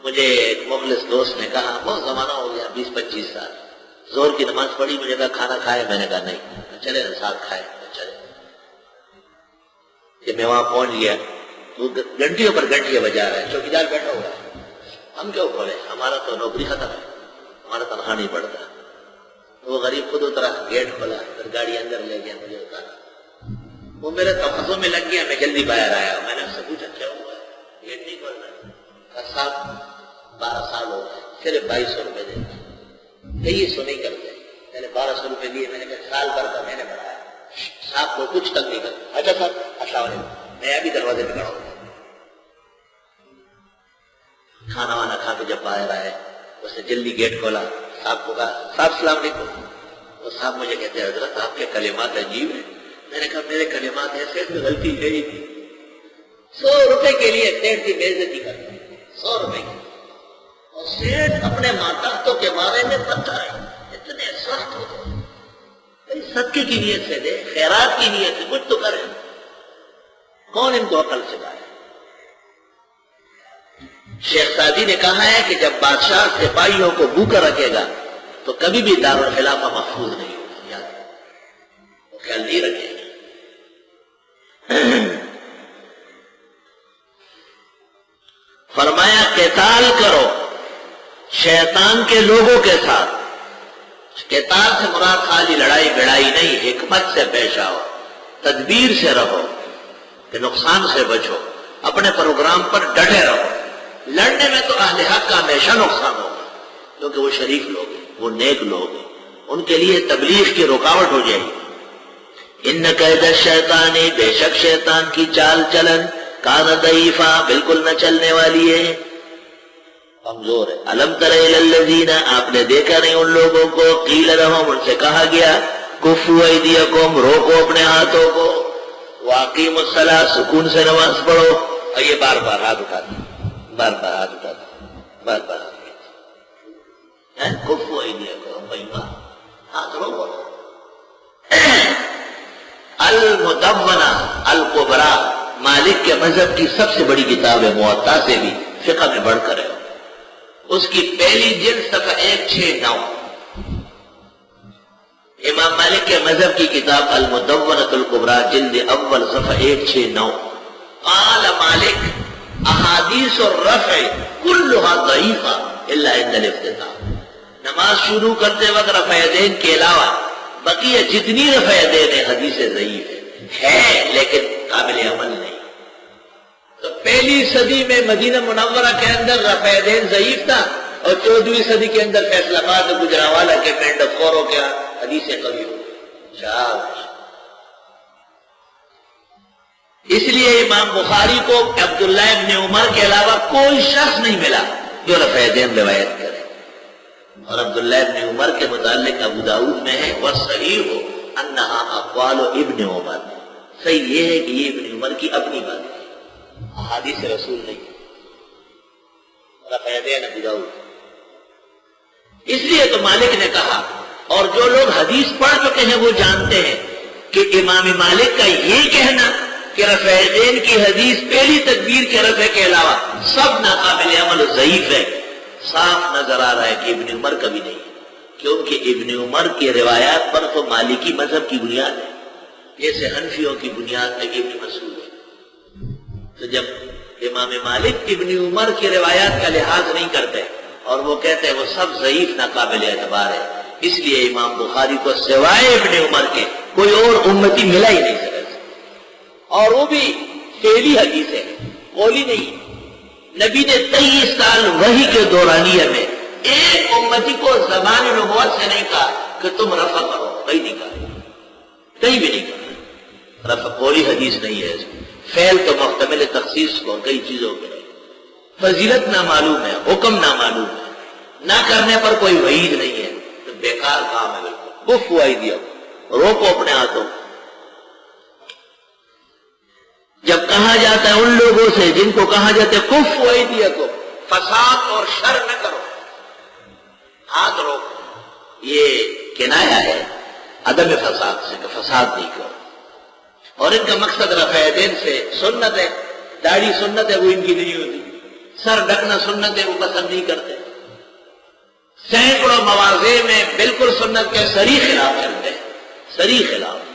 مجھے ایک مخلص دوست نے کہا، بہت زمانہ ہو گیا 20-25 سال، زور کی نماز پڑھی، مجھے کہا کھانا کھائے؟ میں نے کہا نہیں۔ چلے نا ساتھ کھائے؟ چلے۔ جب میں وہاں پہنچ گیا وہ گھنٹیوں پر گھنٹیاں بجا رہا ہے، چوکیدار بیٹھا ہوا ہے، ہم کیوں کھولے، ہمارا تو نوکری ختم ہے، ہمارا تنخواہ نہیں پڑتا۔ وہ غریب خود اترا، گیٹ کھولا، پھر گاڑی اندر لے گیا، مجھے اتارا۔ وہ میرے تقاضوں میں لگ گیا، میں جلدی باہر آیا۔ میں نے اس سے پوچھا کیا ہوا ہے، گیٹ نہیں کھول رہا؟ صاحب 12 سال ہو گئے، صرف 2200 روپے دیتے، کہ یہ سو نہیں کرتے۔ میں نے 1200 روپے دیے، میں نے کہا سال بھر کا میں نے بڑھایا، صاحب کو کچھ تک نہیں کرتا۔ اچھا صاحب السلام علیکم، میں ابھی دروازے پہ کھڑا ہوں۔ کھانا وانا کھا کے جب باہر آئے، اس نے جلدی گیٹ کھولا، صاحب کو کہا صاحب السلام علیکم۔ وہ صاحب مجھے کہتے ہیں حضرت آپ کے کلمات عجیب ہیں۔ میں نے کہا میرے کلمات ایسے کوئی غلطی ہے ہی نہیں، 100 روپے کے لیے سیٹ کی بے عزتی کرتا ہے، 100 روپے کی، اور سیٹ اپنے ماتحتوں کے بارے میں پتہ ہے اتنے سخت ہوتے ہیں۔ بھائی صدقے کی نیت سے دے، خیرات کی نیت سے کچھ تو کرے، کون ان کو عقل سکھائے؟ شیخ سعدی نے کہا ہے کہ جب بادشاہ سپاہیوں کو بھوکا رکھے گا تو کبھی بھی دارالخلافہ محفوظ نہیں ہوگا، یاد وہ خیال نہیں رکھے گا۔ فرمایا قتال کرو شیطان کے لوگوں کے ساتھ۔ قتال سے مراد خالی لڑائی بڑائی نہیں، حکمت سے پیش آؤ، تدبیر سے رہو کہ نقصان سے بچو، اپنے پروگرام پر ڈٹے رہو۔ لڑنے میں تو اہل حق کا ہمیشہ نقصان ہوگا، کیونکہ وہ شریف لوگ ہیں، وہ نیک لوگ ہیں، ان کے لیے تبلیغ کی رکاوٹ ہو جائے گی۔ ان قید الشیطان، بے شک شیطان کی چال چلن، کان ضعیفا، بالکل نہ چلنے والی ہے، کمزور ہے۔ الم تر الی الذین، آپ نے دیکھا نہیں ان لوگوں کو، قیل لہم، ان سے کہا گیا، کفوا ایدیکم، روکو اپنے ہاتھوں کو، واقیموا الصلاۃ، سکون سے نماز پڑھو۔ اور یہ بار بار ہاتھ اٹھاتے، بار بار ہاتھ اٹھاتے، بار بار ہاتھ اٹھاتے، کفوا ایدیکم، بھائی ہاتھ روکو۔ المدونہ الکبریٰ، مالک کے مذہب کی سب سے بڑی کتاب ہے، موطا سے بھی فقہ میں بڑھ کر ہے، اس کی پہلی جلد صفحہ 169، امام مالک کے مذہب کی کتاب المدونہ الکبریٰ جلد اول صفحہ 169۔ قال مالک احادیث الرفع کلها ضعیفہ الا عند الافتتاح، نماز شروع کرتے وقت رفع یدین کے علاوہ بقیہ جتنی رفع یدین ہے حدیث ضعیف ہے، لیکن قابل عمل نہیں۔ تو پہلی صدی میں مدینہ منورہ کے اندر رفع یدین ضعیف تھا، اور 14ویں صدی کے اندر فیصل آباد گجرانوالہ کے پینڈ فوروں کے حدیثیں قوی ہو گئی۔ اس لیے امام بخاری کو عبداللہ ابن عمر کے علاوہ کوئی شخص نہیں ملا جو رفع یدین روایت کرے، اور عبداللہ ابن عمر کے متعلق ابو داؤد میں ہے وَالصَّحِيحُ أَنَّهَا أَقْوَالُ ابن عمر، صحیح یہ ہے کہ یہ ابن عمر کی اپنی بات ہے، احادیث رسول نہیں، رفع یدین ابو داؤد۔ اس لیے تو مالک نے کہا، اور جو لوگ حدیث پڑھ چکے ہیں وہ جانتے ہیں کہ امام مالک کا یہ کہنا کہ رفع یدین کی حدیث پہلی تکبیر کے رفع کے علاوہ سب ناقابل عمل ضعیف ہے، صاف نظر آ رہا ہے کہ ابن عمر کا بھی نہیں، کیونکہ ابن عمر کی روایات پر تو مالکی مذہب کی بنیاد ہے، جیسے حنفیوں کی بنیاد میں ابن مسعود ہے۔ تو جب امام مالک ابن عمر کی روایات کا لحاظ نہیں کرتے اور وہ کہتے ہیں وہ سب ضعیف ناقابل اعتبار ہے، اس لیے امام بخاری کو سوائے ابن عمر کے کوئی اور امتی ملا ہی نہیں سکتا، اور وہ بھی پہلی حدیث ہے، قولی نہیں۔ نبی نے 23 سال وحی کے دورانیہ میں ایک امتی کو زبان نبوت سے نہیں کہا کہ تم رفع کرو، کہیں نہیں کہا، کہیں بھی نہیں کہا، رفع قولی حدیث نہیں ہے، فعل تو محتمل تخصیص کو کئی چیزوں کے نہیں، فضیلت نہ معلوم ہے، حکم نہ معلوم ہے، نہ کرنے پر کوئی وعید نہیں ہے، تو بیکار کام ہے بالکل۔ کف ہوا ہی دیا، روکو اپنے ہاتھوں۔ جب کہا جاتا ہے ان لوگوں سے جن کو کہا جاتا ہے کف ہوا ہی دیا کو، فساد اور شر نہ کرو، ہاتھ روکو، یہ کنایا ہے عدم فساد سے کہ فساد نہیں کرو، اور ان کا مقصد رفع یدین سے سنت ہے، داڑھی سنت ہے وہ ان کی نہیں ہوتی، سر ڈھکنا سنت ہے وہ پسند نہیں کرتے، سینکڑوں مواضع میں بالکل سنت کے صریح خلاف چلتے ہیں، صریح خلاف۔